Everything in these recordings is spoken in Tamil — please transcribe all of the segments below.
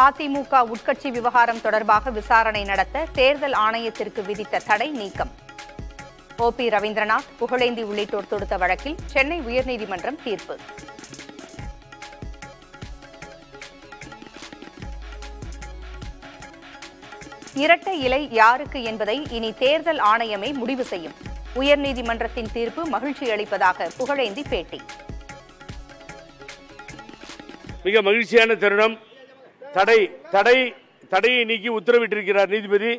அதிமுக உட்கட்சி விவகாரம் தொடர்பாக விசாரணை நடத்த தேர்தல் ஆணையத்திற்கு விதித்த தடை நீக்கம். OP ரவீந்திரநாத், புகழேந்தி உள்ளிட்டோர் தொடுத்த வழக்கில் சென்னை உயர்நீதிமன்றம் தீர்ப்பு. இரட்டை இலை யாருக்கு என்பதை இனி தேர்தல் ஆணையமே முடிவு செய்யும். உயர்நீதிமன்றத்தின் தீர்ப்பு மகிழ்ச்சி அளிப்பதாக புகழேந்தி பேட்டி. மிக மகிழ்ச்சியான தருணம். தடையை நீக்கி உத்தரவிட்டிருக்கிறார் நீதிபதி.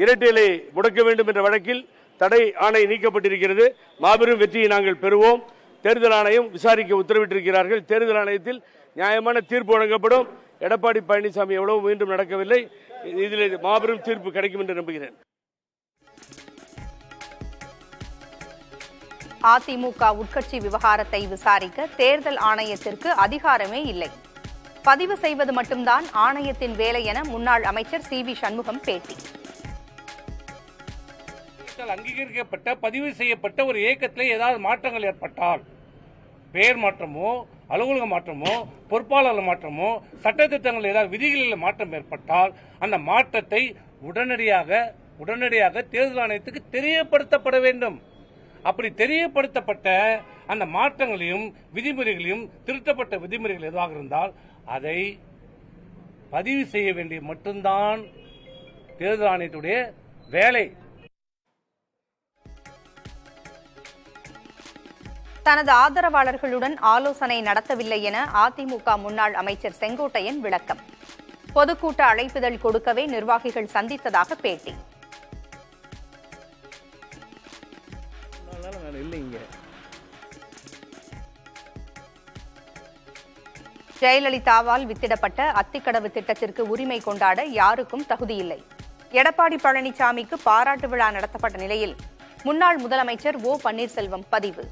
இரட்டை இலை முடக்க வேண்டும் என்ற வழக்கில் தடை ஆணை நீக்கப்பட்டிருக்கிறது. மாபெரும் வெற்றியை நாங்கள் பெறுவோம். தேர்தல் ஆணையம் விசாரிக்க உத்தரவிட்டிருக்கிறார்கள். தேர்தல் ஆணையத்தில் நியாயமான தீர்ப்பு வழங்கப்படும். எடப்பாடி பழனிசாமி எவ்வளவு மீண்டும் நடக்கவில்லை. இதில் மாபெரும் தீர்ப்பு கிடைக்கும் என்று நம்புகிறேன். அதிமுக உட்கட்சி விவகாரத்தை விசாரிக்க தேர்தல் ஆணையத்திற்கு அதிகாரமே இல்லை. பதிவு செய்வது மட்டும்தான் ஆணையத்தின் வேலை என முன்னாள் அமைச்சர் CV சண்முகம் பேட்டி. அங்கீகரிக்கப்பட்ட பதிவு செய்யப்பட்ட ஒரு இயக்கத்தில் ஏதாவது மாற்றங்கள் ஏற்பட்டால், பெயர் மாற்றமோ அலுவலக மாற்றமோ பொறுப்பாளர் மாற்றமோ சட்டத்திட்டங்கள் ஏதாவது விதிகளில் மாற்றம் ஏற்பட்டால் அந்த மாற்றத்தை உடனடியாக தேர்தல் ஆணையத்துக்கு தெரியப்படுத்தப்பட வேண்டும். அப்படி தெரியப்படுத்தப்பட்ட அந்த மாற்றங்களையும் விதிமுறைகளையும் திருத்தப்பட்ட விதிமுறைகள் எதுவாக இருந்தால் அதை பதிவு செய்ய வேண்டிய மட்டும்தான் தேர்தல் ஆணையத்துடைய வேலை. தனது ஆதரவாளர்களுடன் ஆலோசனை நடத்தவில்லை என அதிமுக முன்னாள் அமைச்சர் செங்கோட்டையன் விளக்கம். பொதுக்கூட்ட அழைப்புதல் கொடுக்கவே நிர்வாகிகள் சந்தித்ததாக பேட்டி. ஜெயலலிதாவால் வித்திடப்பட்ட அத்திக்கடவு திட்டத்திற்கு உரிமை கொண்டாட யாருக்கும் தகுதியில்லை. எடப்பாடி பழனிசாமிக்கு பாராட்டு விழா நடத்தப்பட்ட நிலையில் முன்னாள் முதலமைச்சர் O பன்னீர்செல்வம் பதிவு.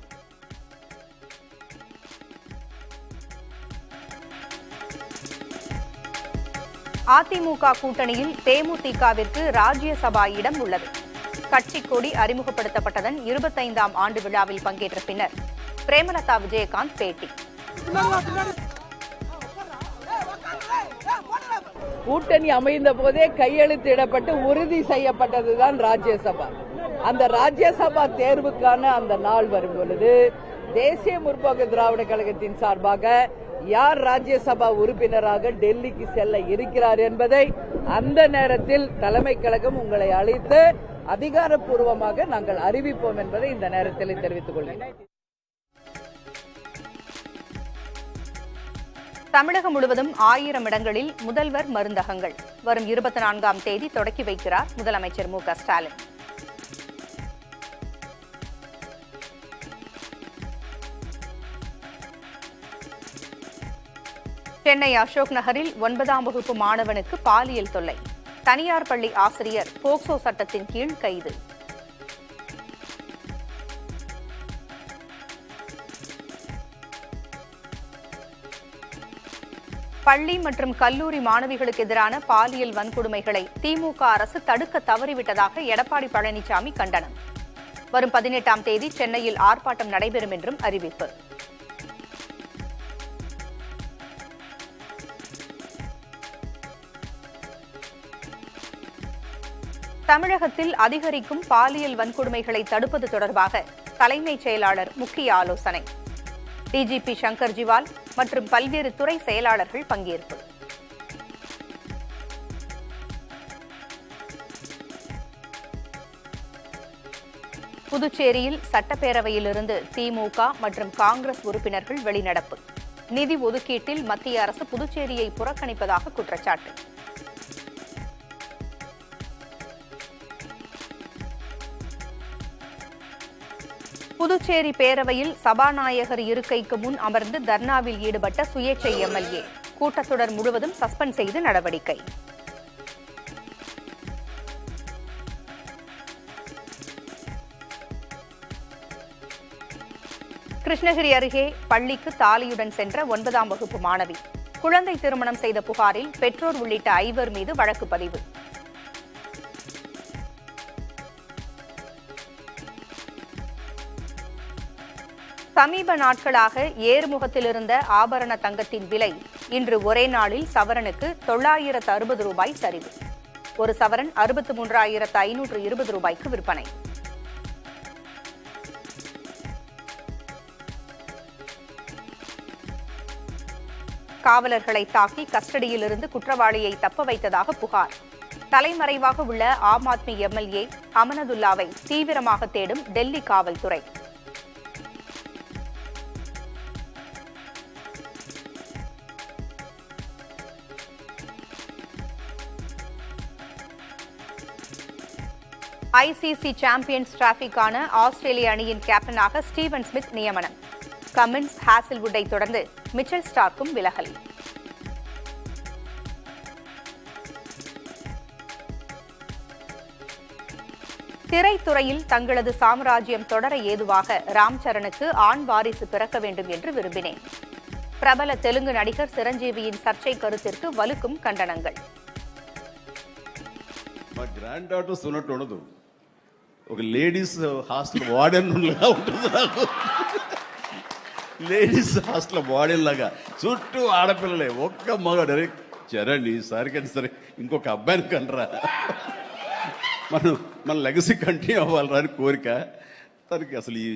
அதிமுக கூட்டணியில் தேமுதிகவிற்கு ராஜ்யசபா இடம் உள்ளது. கட்சி கொடி அறிமுகப்படுத்தப்பட்டதன் 25ஆம் ஆண்டு விழாவில் பங்கேற்ற பின்னர் பிரேமலதா விஜயகாந்த் பேட்டி. கூட்டணி அமைந்த போதே கையெழுத்திடப்பட்டு உறுதி செய்யப்பட்டதுதான் ராஜ்யசபா. அந்த ராஜ்யசபா தேர்வுக்கான அந்த நாள் வரும் பொழுது தேசிய முற்போக்கு திராவிட கழகத்தின் சார்பாக யார் ராஜ்யசபா உறுப்பினராக டெல்லிக்கு செல்ல இருக்கிறார் என்பதை அந்த நேரத்தில் தலைமை கழகம் உங்களை அழைத்து அதிகாரப்பூர்வமாக நாங்கள் அறிவிப்போம் என்பதை இந்த நேரத்தில் தெரிவித்துக் கொள்கிறேன். தமிழகம் முழுவதும் 1000 இடங்களில் முதல்வர் மருந்தகங்கள் வரும் 24ஆம் தேதி தொடக்கி வைக்கிறார் முதலமைச்சர் மு க ஸ்டாலின். சென்னை அசோக் நகரில் 9ஆம் வகுப்பு மாணவனுக்கு பாலியல் தொல்லை. தனியார் பள்ளி ஆசிரியர் போக்சோ சட்டத்தின் கீழ் கைது. பள்ளி மற்றும் கல்லூரி மாணவிகளுக்கு எதிரான பாலியல் வன்கொடுமைகளை திமுக அரசு தடுக்க தவறிவிட்டதாக எடப்பாடி பழனிசாமி கண்டனம். வரும் 18ஆம் தேதி சென்னையில் ஆர்ப்பாட்டம் நடைபெறும் என்றும் அறிவிப்பு. தமிழகத்தில் அதிகரிக்கும் பாலியல் வன்கொடுமைகளை தடுப்பது தொடர்பாக தலைமைச் செயலாளர் முக்கிய ஆலோசனை. DGP சங்கர் ஜிவால் மற்றும் பல்வேறு துறை செயலாளர்கள் பங்கேற்பு. புதுச்சேரியில் சட்டப்பேரவையிலிருந்து திமுக மற்றும் காங்கிரஸ் உறுப்பினர்கள் வெளிநடப்பு. நிதி ஒதுக்கீட்டில் மத்திய அரசு புதுச்சேரியை புறக்கணிப்பதாக குற்றச்சாட்டு. புதுச்சேரி பேரவையில் சபாநாயகர் இருக்கைக்கு முன் அமர்ந்து தர்ணாவில் ஈடுபட்ட சுயேட்சை MLA கூட்டத்தொடர் முழுவதும் சஸ்பெண்ட் செய்து நடவடிக்கை. கிருஷ்ணகிரி அருகே பள்ளிக்கு தாலியுடன் சென்ற 9ஆம் வகுப்பு மாணவி குழந்தை திருமணம் செய்த புகாரில் பெற்றோர் உள்ளிட்ட 5 மீது வழக்கு பதிவு. சமீப நாட்களாக ஏறுமுகத்தில் இருந்த ஆபரண தங்கத்தின் விலை இன்று ஒரே நாளில் சவரனுக்கு 960 ரூபாய் சரிவு. ஒரு சவரன் 63,520 ரூபாய்க்கு விற்பனை. காவலர்களை தாக்கி கஸ்டடியில் இருந்து குற்றவாளியை தப்ப வைத்ததாக புகார். தலைமறைவாக உள்ள ஆம் ஆத்மி எம்எல்ஏ அமனதுல்லாவை தீவிரமாக தேடும் டெல்லி காவல்துறை. ஐசிசி சாம்பியன்ஸ் டிராபிக்கான ஆஸ்திரேலிய அணியின் கேப்டனாக ஸ்டீவன் ஸ்மித் நியமனம். கமின்ஸ், ஹாசில்வுட்டை தொடர்ந்து மிச்சல் ஸ்டார்க்கும் விலகல். திரைத்துறையில் தங்களது சாம்ராஜ்யம் தொடர ஏதுவாக ராம் சரணுக்கு ஆண் வாரிசு பிறக்க வேண்டும் என்று விரும்பினேன். பிரபல தெலுங்கு நடிகர் சிரஞ்சீவியின் சர்ச்சை கருத்திற்கு வலுக்கும் கண்டனங்கள். మా గ్రాండ్ డాటర్స్ ఉన్నట్టు ఉండదు. ఒక లేడీస్ హాస్టల్ వార్డెన్ లాగా ఉంటుంది నాకు. లేడీస్ హాస్టల్ వార్డెన్ లాగా చుట్టూ ఆడపిల్లలే, ఒక్క మగాడు. చరణ్ ఈసారికి సరే ఇంకొక అబ్బాయిని కంటరా, మన లెగసీ కంటిన్యూ అవ్వాలరా అని కోరిక తనకి. అసలు ఈ